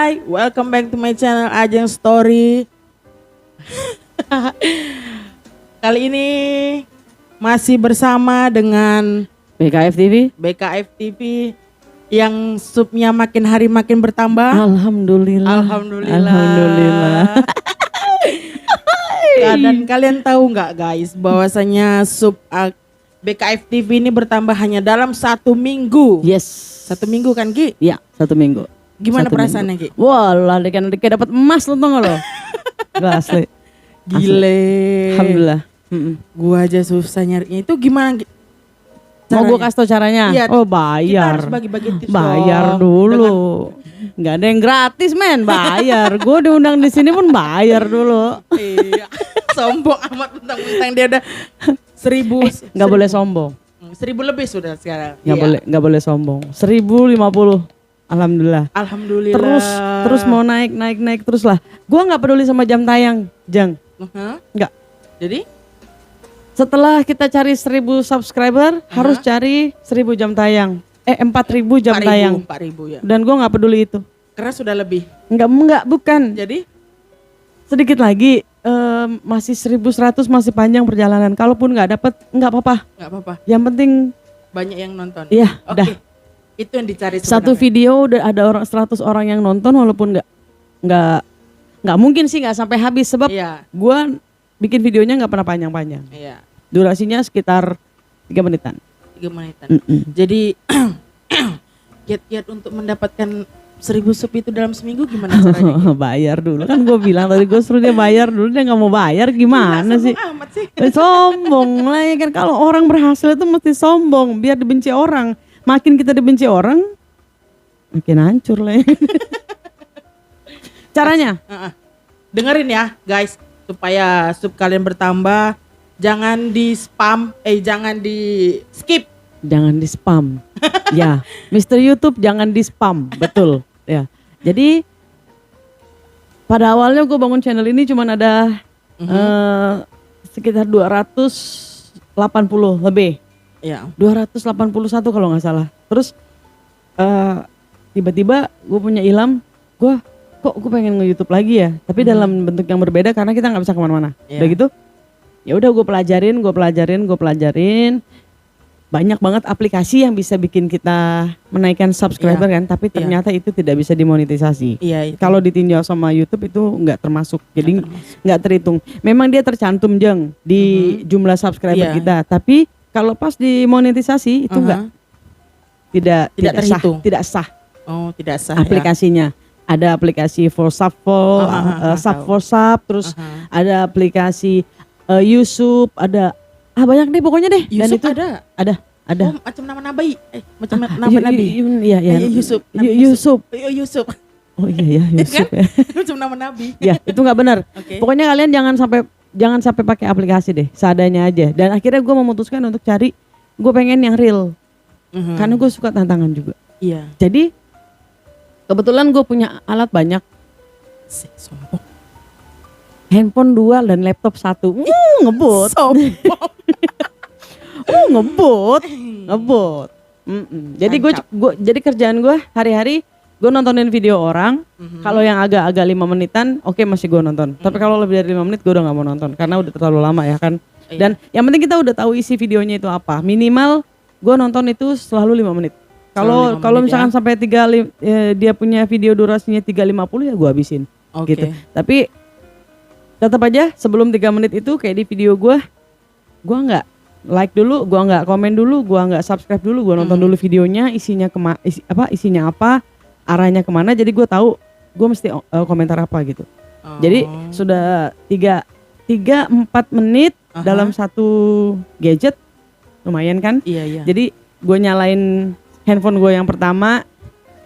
Hai, welcome back to my channel Ajeng Story. Kali ini masih bersama dengan BKF TV. BKF TV yang subnya makin hari makin bertambah. Alhamdulillah. Alhamdulillah. Dan kalian tahu nggak guys, bahwasanya sub BKF TV ini bertambah hanya dalam 1 minggu. Yes. 1 minggu kan Ki? Iya, 1 minggu. Gimana 1 perasaannya Ki? minggu. Walah, kayak dapat emas lo tau gak lo? Gak asli. Gile. Alhamdulillah. Gua aja susah nyarinya. Itu gimana? Mau gue kasih tau caranya? Iya, Oh kita bayar. harus bagi-bagi tips Bayar dong. dulu. Nggak ada yang gratis men, bayar. Gue diundang di sini pun bayar dulu. Iya. Sombong amat mentang-mentang dia udah 1000. Nggak boleh sombong. 1000 lebih sudah sekarang. Nggak boleh sombong. 1050. Alhamdulillah. Alhamdulillah. Terus mau naik terus lah. Gue nggak peduli sama jam tayang, Jang. Nggak. Jadi Setelah kita cari 1000 subscriber, harus cari 1000 jam tayang. 4000 jam tayang. 4000 ya. Dan gue nggak peduli itu. Karena sudah lebih. Enggak, bukan. Jadi Sedikit lagi, masih 1100, masih panjang perjalanan. Kalaupun nggak dapet, nggak apa-apa. nggak apa-apa. Yang penting, Banyak yang nonton. iya, Oke. udah. Itu yang dicari Satu sebenarnya. video udah ada 100 orang yang nonton, walaupun nggak mungkin sih nggak sampai habis sebab Iya. gue bikin videonya nggak pernah panjang-panjang. Iya. Durasinya sekitar 3 menitan. 3 menitan. Jadi kiat-kiat untuk mendapatkan 1000 sub itu dalam seminggu gimana caranya? Bayar dulu kan gue bilang tadi, gue suruh dia bayar dulu, dia nggak mau bayar gimana sih? Sombong amat sih. Sombong lah ya kan, kalau orang berhasil itu mesti sombong biar dibenci orang. Makin kita dibenci orang, makin hancur lah ya. Caranya? Dengerin ya guys, supaya sub kalian bertambah, jangan di spam, jangan di skip. Jangan di spam. Ya, Mr. YouTube jangan di spam, betul. Ya, jadi pada awalnya gue bangun channel ini cuman ada sekitar 280 lebih. Ya. 281 kalau nggak salah. Terus tiba-tiba gue punya ilham, gue pengen nge-YouTube lagi ya, tapi dalam bentuk yang berbeda karena kita nggak bisa kemana-mana. Yeah. Udah gitu, ya udah gue pelajarin. Banyak banget aplikasi yang bisa bikin kita menaikkan subscriber kan, tapi ternyata itu tidak bisa dimonetisasi. Iya. Kalau ditinjau sama YouTube itu nggak termasuk, jadi nggak terhitung. Memang dia tercantum Jeng di jumlah subscriber kita, tapi kalau pas dimonetisasi itu tidak terhitung. sah. Oh, tidak sah. Aplikasinya. Ada aplikasi for sub for sub, terus ada aplikasi YouTube, ada banyak deh pokoknya deh. Dan Yusuf itu ada. Ada. Oh, macam nama nabi. Macam nama nabi. Iya, Yusuf. Yusuf. Yusuf. Oh iya ya, Yusuf ya. Macam nama nabi. Ya, itu nggak benar. Oke. Pokoknya kalian jangan sampai pakai aplikasi deh, seadanya aja. Dan akhirnya gue memutuskan untuk cari, gue pengen yang real. Karena gue suka tantangan juga. Iya. Jadi kebetulan gue punya alat banyak. Sombong. Handphone 2 dan laptop 1. Ngebut. Sombong. Ngebut. Jadi jadi kerjaan gue hari-hari gue nontonin video orang. Kalau yang agak-agak 5 menitan, oke, masih gue nonton. Tapi kalau lebih dari 5 menit gue udah nggak mau nonton karena udah terlalu lama ya kan. Dan yang penting kita udah tahu isi videonya itu apa. Minimal gue nonton itu selalu 5 menit. Kalau misalkan sampai dia punya video durasinya 3.50 ya gue habisin. Gitu. Tapi tetap aja sebelum 3 menit itu kayak di video gue nggak like dulu, gue nggak komen dulu, gue nggak subscribe dulu, gue nonton dulu videonya, isinya apa, arahnya kemana, jadi gue tahu gue mesti komentar apa gitu. Jadi sudah 3-4 menit dalam satu gadget, lumayan kan? Iya. Jadi gue nyalain handphone gue yang pertama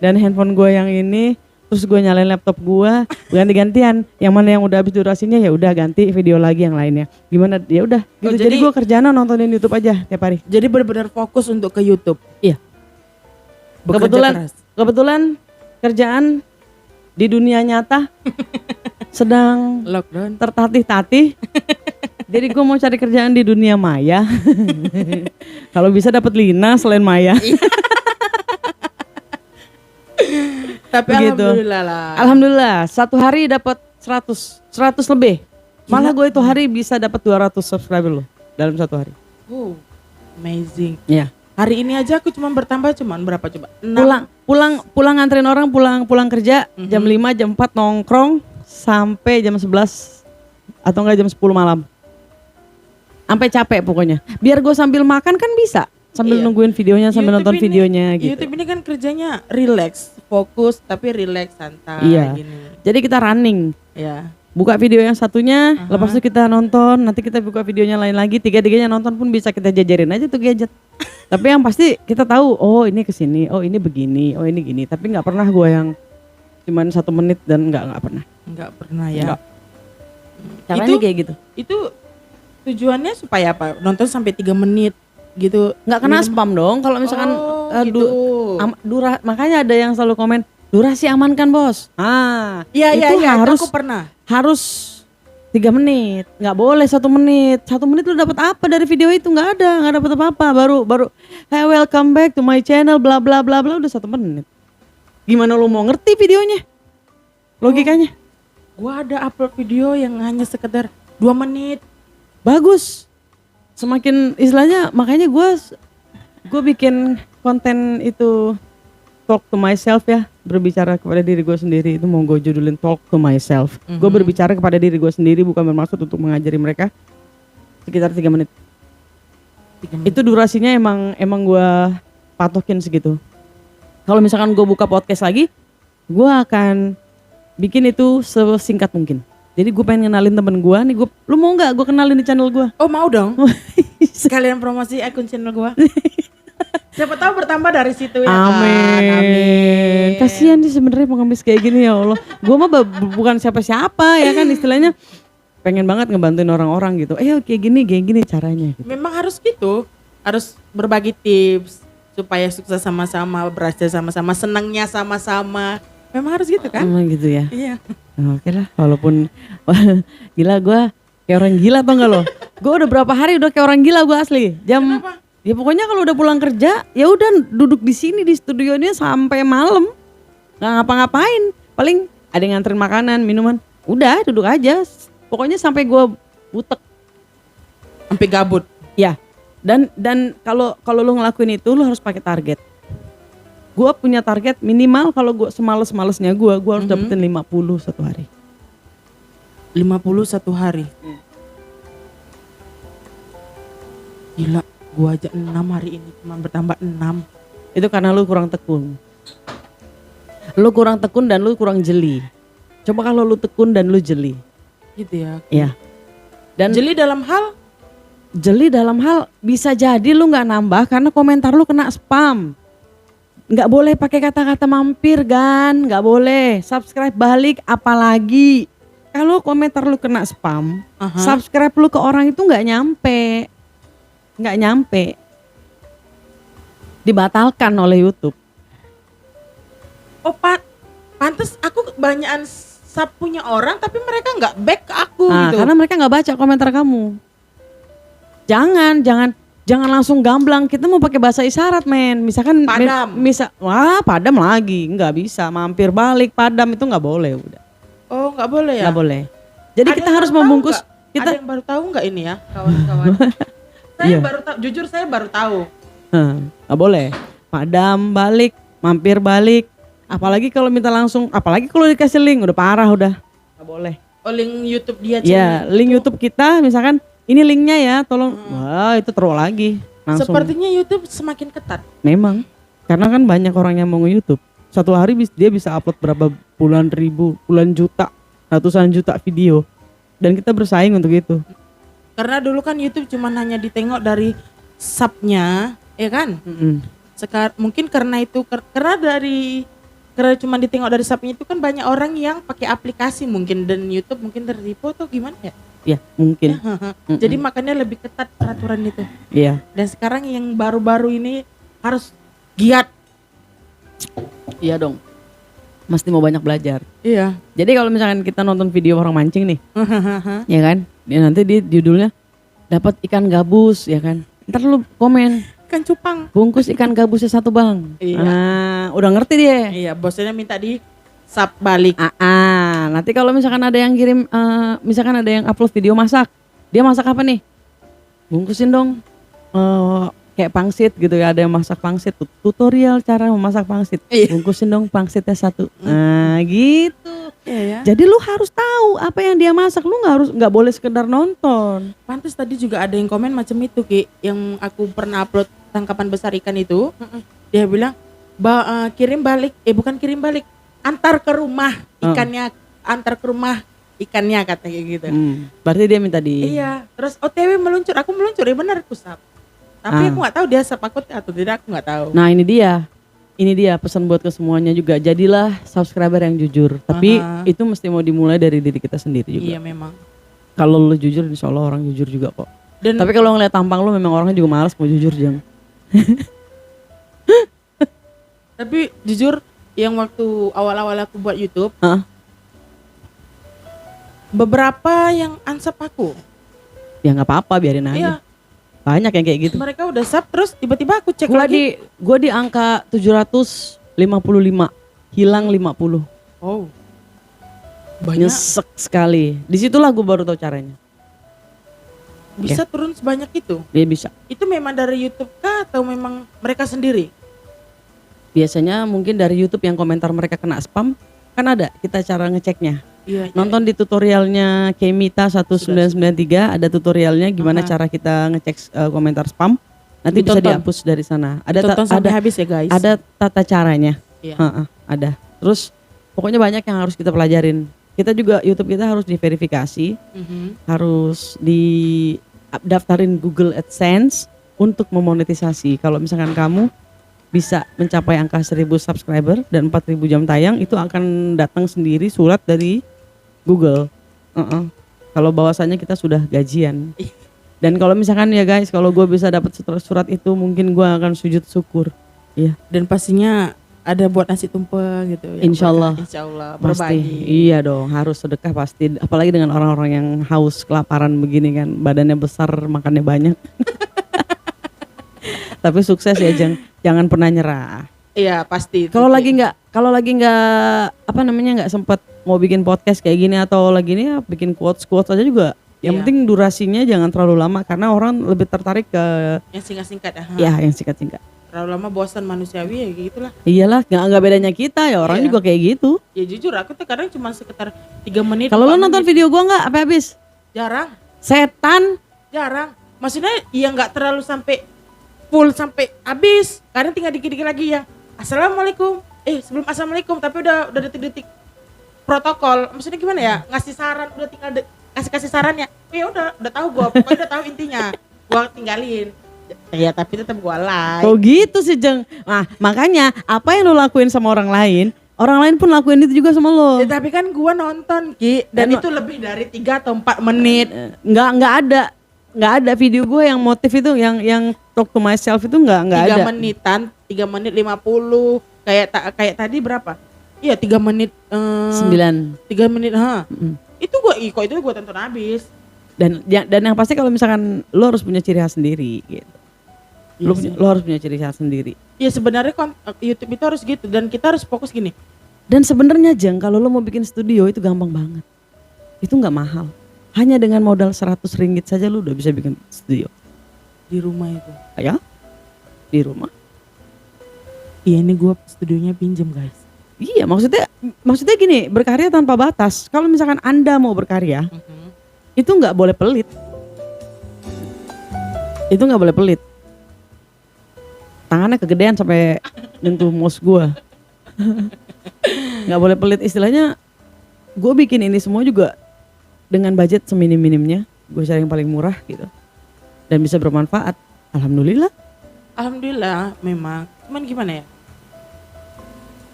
dan handphone gue yang ini. Terus gue nyalain laptop gue, ganti-gantian. Yang mana yang udah habis durasinya ya udah ganti video lagi yang lainnya. Gimana? Ya udah. Gitu. Jadi gue kerjaan nontonin YouTube aja tiap hari. Jadi benar-benar fokus untuk ke YouTube. Iya. Kebetulan kerjaan di dunia nyata sedang lockdown. tertatih-tatih. Jadi gue mau cari kerjaan di dunia maya. Kalau bisa dapat Lina selain Maya. Tapi Begitu. alhamdulillah lah. Alhamdulillah, satu hari dapat 100 lebih. Malah gue itu hari bisa dapat 200 subscriber loh dalam satu hari. Wow, amazing. Iya. Hari ini aja aku cuma bertambah berapa coba? 6. Pulang nganterin orang pulang kerja jam 5 jam 4 nongkrong sampai jam 11 atau enggak jam 10 malam. Sampai capek pokoknya. Biar gue sambil makan kan bisa. Sambil Iya. nungguin videonya, sambil YouTube nonton ini- videonya gitu. YouTube ini kan kerjanya relax, fokus tapi relax, santai Iya. gini. Jadi kita running. Ya. Buka video yang satunya, lepas itu kita nonton, nanti kita buka videonya lain lagi, tiga-tiganya nonton pun bisa kita jajarin aja tuh gadget. Tapi yang pasti kita tahu, oh ini kesini, oh ini begini, oh ini gini. Tapi nggak pernah gue yang cuman 1 menit dan nggak pernah. Enggak pernah ya. Enggak. Caranya Itu- kayak gitu. Itu tujuannya supaya apa? Nonton sampai 3 menit gitu. Nggak kena spam dong. Kalau misalkan gitu. makanya ada yang selalu komen durasi aman kan bos. Ah, Iya, itu iya, harus aku pernah. harus 3 menit, nggak boleh 1 menit. 1 menit lu dapat apa dari video itu? Nggak dapat apa-apa. Baru hey welcome back to my channel bla bla bla bla udah 1 menit. Gimana lu mau ngerti videonya? Logikanya Gua ada upload video yang hanya sekedar 2 menit. bagus. Semakin istilahnya makanya gue bikin konten itu talk to myself ya, berbicara kepada diri gue sendiri. Itu mau gue judulin talk to myself. Gue berbicara kepada diri gue sendiri, bukan bermaksud untuk mengajari mereka. Sekitar 3 menit. 3 menit. Itu durasinya emang gue patokin segitu. Kalau misalkan gue buka podcast lagi, gue akan bikin itu sesingkat mungkin. Jadi gue pengen kenalin temen gue nih, lu mau nggak gue kenalin di channel gue? Oh mau dong. Sekalian promosi akun channel gua. Siapa tahu bertambah dari situ ya kan? Amin. Kasihan sih sebenarnya pengemis kayak gini ya Allah. Gue mah bukan siapa-siapa ya kan, istilahnya pengen banget ngebantuin orang-orang gitu. Kayak gini caranya. Gitu. Memang harus gitu. Harus berbagi tips supaya sukses sama-sama, berhasil sama-sama, senangnya sama-sama. Memang harus gitu kan? Emang gitu ya. Iya. Oke lah, walaupun gila gue kayak orang gila tau gak lo? Gue udah berapa hari udah kayak orang gila gue asli. Kenapa? Ya pokoknya kalau udah pulang kerja ya udah duduk di sini di studio ini sampai malam. Nggak ngapa-ngapain. Paling ada yang nganterin makanan, minuman. Udah duduk aja. Pokoknya sampai gue butek. Sampai gabut. Ya. Dan kalau lu ngelakuin itu lu harus pakai target. Gue punya target minimal kalau gue semales-malesnya gue harus dapetin 50 satu hari. 50 satu hari. Gila, gua aja 6 hari ini cuma bertambah 6. Itu karena lu kurang tekun. Lu kurang tekun dan lu kurang jeli. Coba kalau lu tekun dan lu jeli. Gitu ya. Ya. Dan Jeli dalam hal jeli dalam hal bisa jadi lu nggak nambah karena komentar lu kena spam. Nggak boleh pakai kata-kata mampir kan, nggak boleh. Subscribe balik apalagi. Kalau komentar lu kena spam, subscribe lu ke orang itu nggak nyampe. Dibatalkan oleh YouTube. oh pantes aku kebanyakan sub punya orang tapi mereka nggak back ke aku Nah, gitu. karena mereka nggak baca komentar kamu. Jangan langsung gamblang. Kita mau pakai bahasa isyarat, men. Misalkan Padam. padam lagi, nggak bisa. Mampir balik, padam itu nggak boleh udah. Oh nggak boleh ya? Nggak boleh. Jadi Ada kita yang harus baru tahu membungkus. nggak? Kita Ada yang baru tahu nggak ini ya kawan-kawan? Saya Iya. baru tahu, jujur saya baru tahu. nggak boleh. Padam balik, mampir balik. Apalagi kalau minta langsung, apalagi kalau dikasih link udah parah udah. Nggak boleh. Oh link YouTube dia Ya, link YouTube kita misalkan ini linknya ya, tolong. Wah, itu terus lagi. Langsung. Sepertinya YouTube semakin ketat. Memang, karena kan banyak orang yang mau nge-YouTube. Satu hari dia bisa upload berapa puluhan juta, ratusan juta video. Dan kita bersaing untuk itu. Karena dulu kan YouTube cuma hanya ditengok dari subnya, ya kan? Sekarang mungkin karena itu karena cuma ditengok dari subnya itu kan banyak orang yang pakai aplikasi mungkin dan YouTube mungkin tertipu atau gimana ya? Ya, mungkin. Jadi makanya lebih ketat peraturan itu. Iya. Dan sekarang yang baru-baru ini harus giat. Iya dong. Mesti mau banyak belajar. Iya. Jadi kalau misalkan kita nonton video orang mancing nih, ya kan? Nanti di judulnya dapat ikan gabus, ya kan? Ntar lu komen, ikan cupang. Bungkus ikan gabusnya 1 bang. Iya. Nah, udah ngerti dia. Iya, bosnya minta di sub balik. Nanti kalau misalkan ada yang kirim, misalkan ada yang upload video masak, dia masak apa nih? Bungkusin dong. Kayak pangsit gitu ya, ada yang masak pangsit, tutorial cara memasak pangsit. Iya. Bungkusin dong pangsitnya 1. Nah, gitu. Iya ya. Jadi lu harus tahu apa yang dia masak, lu nggak boleh sekedar nonton. Pantes tadi juga ada yang komen macam itu Ki, yang aku pernah upload tangkapan besar ikan itu. Dia bilang, kirim balik, bukan kirim balik, antar ke rumah ikannya, antar ke rumah ikannya katanya gitu. Berarti dia minta di. Iya, terus OTW meluncur, aku meluncur, ya benar aku sub. Tapi aku nggak tahu dia sub aku atau tidak, aku nggak tahu. Nah ini dia pesan buat ke semuanya juga, jadilah subscriber yang jujur. Tapi itu mesti mau dimulai dari diri kita sendiri juga. Iya memang. Kalau lu jujur, insya Allah orang jujur juga kok. Dan tapi kalau ngeliat tampang lu, memang orangnya juga malas mau jujur Jang. Tapi jujur, yang waktu awal-awal aku buat YouTube, beberapa yang unsub aku. Ya nggak apa-apa, biarin aja. Iya. Banyak yang kayak gitu. Mereka udah sub, terus tiba-tiba aku cek Gua di angka 755, hilang 50. Oh, banyak. Nyesek sekali. Disitulah gue baru tahu caranya. Bisa turun sebanyak itu? Dia bisa. Itu memang dari YouTube kah atau memang mereka sendiri? Biasanya mungkin dari YouTube yang komentar mereka kena spam, kan ada kita cara ngeceknya. Iya. Nonton di tutorialnya Kemita 1993, ada tutorialnya gimana cara kita ngecek komentar spam. Nanti bisa dihapus dari sana. Tonton sampai habis ya guys. Ada tata caranya. Iya. Ada. Terus pokoknya banyak yang harus kita pelajarin. Kita juga YouTube kita harus diverifikasi, harus daftarin Google AdSense untuk memonetisasi. Kalau misalkan kamu bisa mencapai angka 1000 subscriber dan 4000 jam tayang, itu akan datang sendiri surat dari Google. Kalau bahwasannya kita sudah gajian. Dan kalau misalkan ya guys, kalau gue bisa dapat surat itu, mungkin gue akan sujud syukur. Iya. Dan pastinya ada buat nasi tumpeng gitu. Insya Allah. Insya Allah. Pasti. Berbagi. Iya dong, harus sedekah pasti. Apalagi dengan orang-orang yang haus, kelaparan begini kan, badannya besar, makannya banyak. Tapi sukses ya, jangan pernah nyerah. Iya pasti. Kalau lagi nggak nggak sempet mau bikin podcast kayak gini atau lagi nih ya bikin quotes aja juga. Yang penting durasinya jangan terlalu lama, karena orang lebih tertarik ke yang singkat-singkat ya. Ya, yang singkat-singkat. Terlalu lama bosan manusiawi ya gitulah. Iyalah, nggak bedanya kita ya, orang juga kayak gitu. Ya jujur aku tuh kadang cuma sekitar 3 menit. Kalau lo nonton video gua nggak apa habis? Jarang. Setan. Jarang. Maksudnya ya nggak terlalu sampai full sampai habis. Kadang tinggal dikit-dikit lagi yang assalamualaikum. Sebelum assalamualaikum tapi udah detik-detik protokol. Maksudnya gimana ya? Ngasih saran, udah tinggal kasih sarannya. Ya udah tahu gua, pokoknya udah tahu intinya. Gua tinggalin. Ya tapi tetap gua like. Oh gitu sih Jeng. Nah makanya apa yang lo lakuin sama orang lain pun lakuin itu juga sama lo. Ya, tapi kan gua nonton Ki, dan itu lebih dari 3 atau 4 menit. Nggak ada video gue yang motif itu, yang talk to myself itu nggak ada. 3 menitan, 3 menit 50. Kayak tadi berapa? Iya 3 menit 9. 3 menit Itu itu gua tonton habis. Dan yang pasti kalau misalkan lo harus punya ciri khas sendiri gitu. Lo harus punya ciri khas sendiri. Ya sebenarnya YouTube itu harus gitu, dan kita harus fokus gini. Dan sebenarnya Jeng, kalau lo mau bikin studio itu gampang banget. Itu nggak mahal. Hanya dengan modal 100 ringgit saja lo udah bisa bikin studio. Di rumah itu. Ya? Di rumah. Iya ini gua studionya pinjem guys. Iya maksudnya gini, berkarya tanpa batas. Kalau misalkan Anda mau berkarya, itu nggak boleh pelit. Itu nggak boleh pelit. Tangannya kegedean sampai nyentuh mouse gue. Nggak boleh pelit, istilahnya gue bikin ini semua juga dengan budget seminim-minimnya. Gue cari yang paling murah gitu. Dan bisa bermanfaat. Alhamdulillah memang. Cuman gimana ya?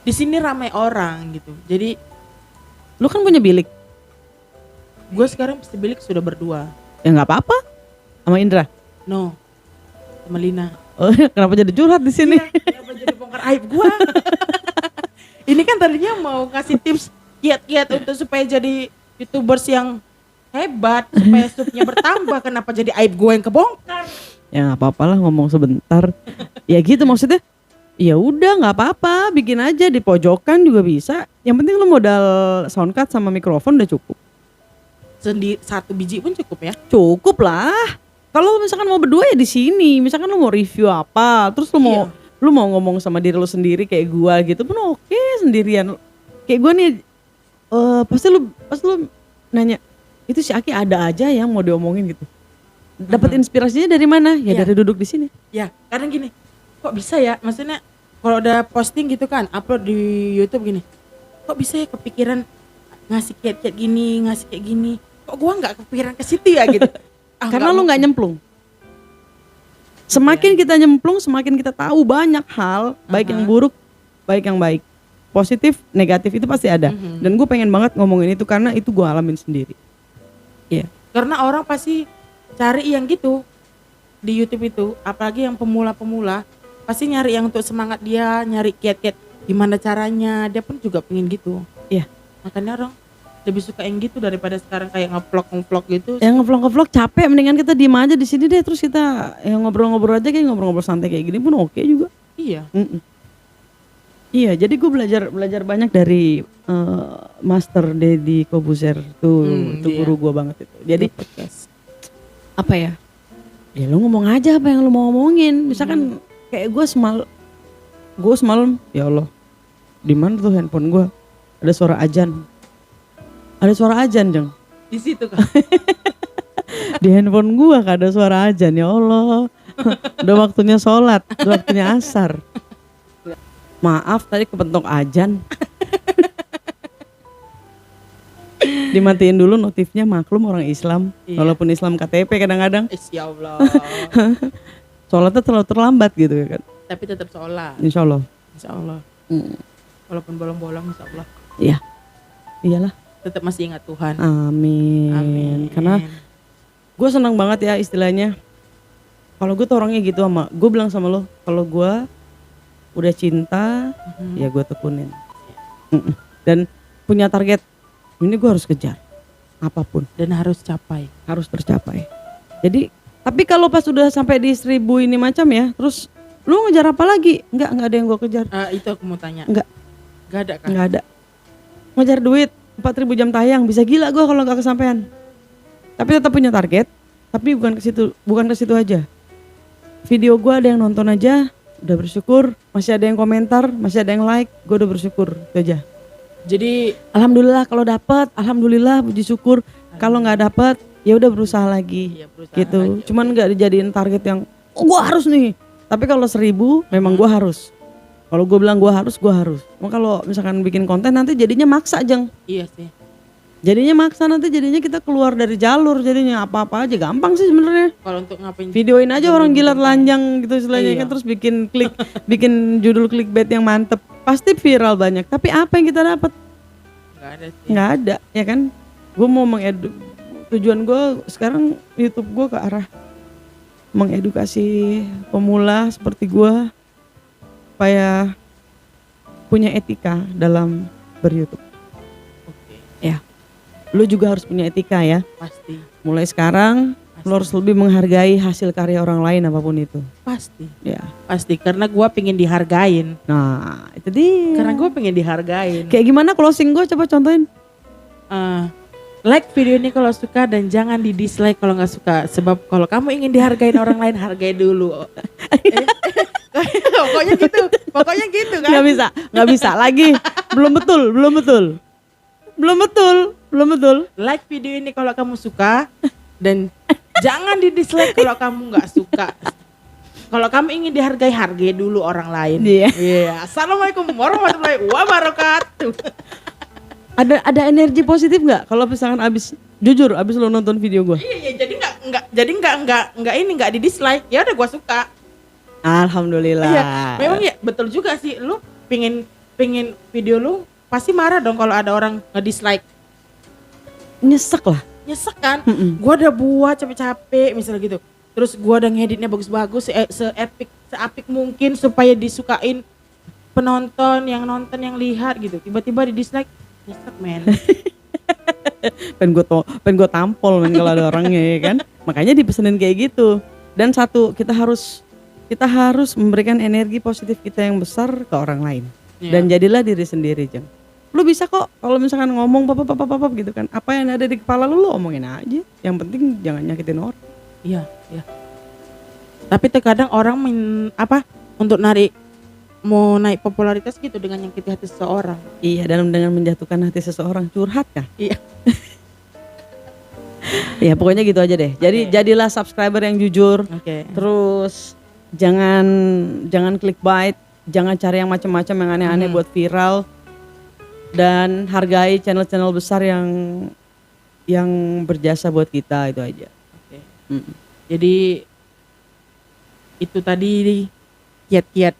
Di sini ramai orang gitu. Jadi lu kan punya bilik. Gue sekarang bilik sudah berdua. Ya nggak apa-apa. Sama Indra? No. Sama Lina. Oh, kenapa jadi curhat di sini? Iya, kenapa jadi bongkar aib gua? Ini kan tadinya mau ngasih tips kiat-kiat untuk supaya jadi YouTubers yang hebat, supaya subnya bertambah. Kenapa jadi aib gua yang kebongkar? ya nggak apa-apa lah ngomong sebentar. Ya gitu maksudnya. Ya udah nggak apa-apa, bikin aja di pojokan juga bisa. Yang penting lu modal sound card sama mikrofon udah cukup. Satu biji pun cukup ya? Cukup lah. Kalau misalkan mau berdua ya di sini. Misalkan lu mau review apa, terus lu mau ngomong sama diri lu sendiri kayak gua gitu pun oke sendirian. Kayak gua nih pasti lu nanya, itu si Aki ada aja yang mau diomongin gitu. Dapat inspirasinya dari mana? Ya dari duduk di sini. Ya, kadang gini. Kok bisa ya? Maksudnya kalau udah posting gitu kan, upload di YouTube gini. Kok bisa ya kepikiran ngasih kayak gini, ngasih kayak gini. Kok gua nggak kepikiran ke situ ya gitu. Karena lu nggak nyemplung. Semakin kita nyemplung, semakin kita tahu banyak hal, baik yang buruk, baik yang baik. Positif, negatif itu pasti ada. Dan gue pengen banget ngomongin itu karena itu gue alamin sendiri. Iya. Karena orang pasti cari yang gitu di YouTube itu, apalagi yang pemula-pemula, pasti nyari yang untuk semangat dia, nyari kiat-kiat gimana caranya, dia pun juga pengen gitu. Iya. Makanya orang lebih suka yang gitu daripada sekarang kayak ngevlog gitu. Yang ngevlog capek, mendingan kita diem aja di sini deh, terus kita yang ngobrol-ngobrol aja kayak ngobrol-ngobrol santai kayak gini pun oke juga. Iya. Iya, jadi gue belajar banyak dari Master Deddy Kobuzer tuh, itu guru gue banget itu. Jadi apa ya? Ya lu ngomong aja apa yang lu mau ngomongin. Misalkan kayak gue semalam, ya Allah, di mana tuh handphone gue? Ada suara azan. Ada suara azan, Jeng. Di situ kan. Di handphone gue gak ada suara azan, ya Allah. Udah waktunya sholat, udah waktunya asar. Maaf tadi kepentok azan. Dimatiin dulu notifnya, maklum orang Islam. Iya. Walaupun Islam KTP kadang-kadang. Ya Allah. Sholatnya terlalu terlambat gitu kan. Tapi tetap sholat. Insya Allah. Insya Allah. Walaupun bolong-bolong insya Allah. Iya. Iyalah. Tetap masih ingat Tuhan. Amin. Karena gue senang banget ya istilahnya. Kalau gue tuh orangnya gitu gue bilang sama lo, kalau gue udah cinta, ya gue tekunin. Dan punya target, ini gue harus kejar apapun. Dan harus capai. Harus tercapai. Jadi, tapi kalau pas udah sampai di 1000 ini macam ya, terus lu ngejar apa lagi? Enggak ada yang gue kejar. Itu aku mau tanya. Enggak ada kan? Enggak ada. Ngejar duit 4.000 jam tayang, bisa gila gue kalau nggak kesampaian. Tapi tetap punya target, tapi bukan ke situ aja. Video gue ada yang nonton aja, udah bersyukur. Masih ada yang komentar, masih ada yang like, gue udah bersyukur, itu aja. Jadi alhamdulillah kalau dapat, alhamdulillah puji syukur. Kalau nggak dapat, ya udah berusaha lagi, gitu. Lagi, cuman nggak dijadiin target yang gue harus nih. Tapi kalau 1000 memang gue harus. Kalau gue bilang gue harus. Mau kalau misalkan bikin konten nanti jadinya maksa, Jeng. Iya sih. Jadinya maksa, nanti jadinya kita keluar dari jalur, jadinya apa-apa aja gampang sih sebenarnya. Kalau untuk ngapain? Videoin aja orang gila telanjang gitu istilahnya kan, terus bikin bikin judul clickbait yang mantep, pasti viral banyak. Tapi apa yang kita dapat? Nggak ada sih. Nggak ada, ya kan? Gue mau tujuan gue sekarang YouTube gue ke arah mengedukasi pemula seperti gue supaya punya etika dalam ber-YouTube. Ya, lu juga harus punya etika ya. Pasti. Mulai sekarang lu harus lebih menghargai hasil karya orang lain apapun itu. Pasti. Ya. Pasti, karena gue pengen dihargain. Nah, itu dia. Karena gue pengen dihargain. Kayak gimana closing gue, coba contohin. Like video ini kalau suka dan jangan di dislike kalau nggak suka. Sebab kalau kamu ingin dihargain orang lain, hargai dulu. Pokoknya gitu kan. Nggak bisa lagi. Belum betul. Like video ini kalau kamu suka dan jangan di dislike kalau kamu nggak suka. Kalau kamu ingin dihargai, hargai dulu orang lain. Iya. Assalamualaikum warahmatullahi wabarakatuh. Ada energi positif nggak kalau misalkan abis lo nonton video gue? Iya, jadi nggak di dislike. Ya udah gue suka. Alhamdulillah. Iya, memang ya betul juga sih. Lu pengen video lu pasti marah dong kalau ada orang nge-dislike. Nyesek kan? Gua udah buat capek-capek misalnya gitu. Terus gua udah ngeditnya bagus-bagus, seapik mungkin supaya disukain penonton, yang nonton, yang lihat gitu. Tiba-tiba di-dislike, nyesek men. pengen gue tampol men kalau ada orangnya ya kan. Makanya dipesenin kayak gitu. Dan satu, kita harus memberikan energi positif kita yang besar ke orang lain. Dan jadilah diri sendiri, Jeng. Lu bisa kok kalau misalkan ngomong papa gitu kan. Apa yang ada di kepala lu omongin aja. Yang penting jangan nyakitin orang. Iya. Tapi terkadang orang untuk mau naik popularitas gitu dengan nyakiti hati seseorang. Iya, dan dengan menjatuhkan hati seseorang, curhat kah? Iya. Ya pokoknya gitu aja deh. Jadi jadilah subscriber yang jujur. Terus jangan clickbait, jangan cari yang macam-macam yang aneh-aneh buat viral. Dan hargai channel-channel besar yang berjasa buat kita, itu aja. Jadi itu tadi kiat-kiat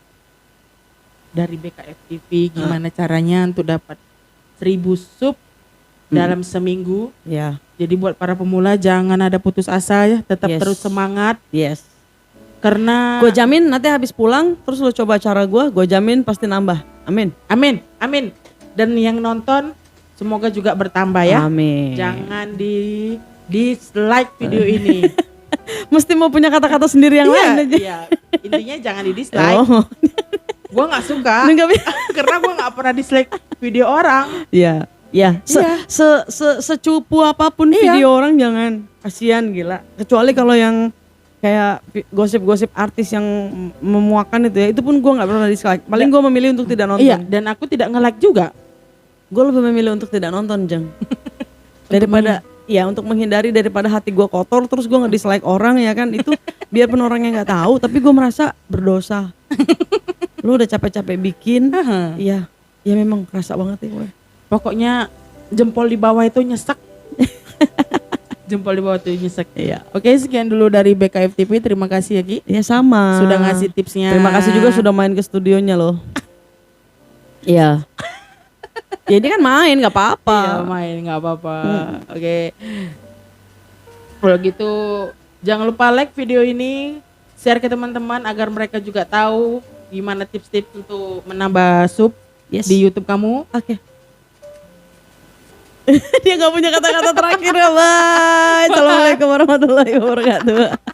dari BKF TV gimana caranya untuk dapat 1000 sub dalam seminggu. Ya. Jadi buat para pemula jangan ada putus asa ya, tetap terus semangat. Yes. Karena gue jamin nanti habis pulang terus lo coba cara gue jamin pasti nambah. Amin. Amin. Dan yang nonton semoga juga bertambah ya. Amin. Jangan dislike video ini. Mesti mau punya kata-kata sendiri yang lain aja. Iya. Intinya jangan di-dislike. Gue nggak suka. Karena gue nggak pernah dislike video orang. Iya. Secupu apapun video orang jangan, kasihan gila. Kecuali kalau yang kayak gosip-gosip artis yang memuakan itu pun gue nggak pernah dislike. Paling gue memilih untuk tidak nonton. Iya, dan aku tidak nge-like juga. Gue lebih memilih untuk tidak nonton, Jeng. Untuk menghindari daripada hati gue kotor terus gue nge-dislike orang ya kan, itu biarpun orangnya nggak tahu tapi gue merasa berdosa. Lu udah capek-capek bikin, ya memang kerasa banget ya gue. Pokoknya jempol di bawah itu nyesek. Jempol di bawah itu nyesek. Iya. Oke, sekian dulu dari BKF TV. Terima kasih ya Ki. Ya sama. Sudah ngasih tipsnya. Terima kasih juga sudah main ke studionya loh. Iya. Ya ini kan main gak apa-apa. Iya main gak apa-apa. Oke. Kalau gitu jangan lupa like video ini, share ke teman-teman agar mereka juga tahu gimana tips-tips untuk menambah sub di YouTube kamu. Oke. Dia gak punya kata-kata terakhir ya, bye. Assalamualaikum warahmatullahi wabarakatuh.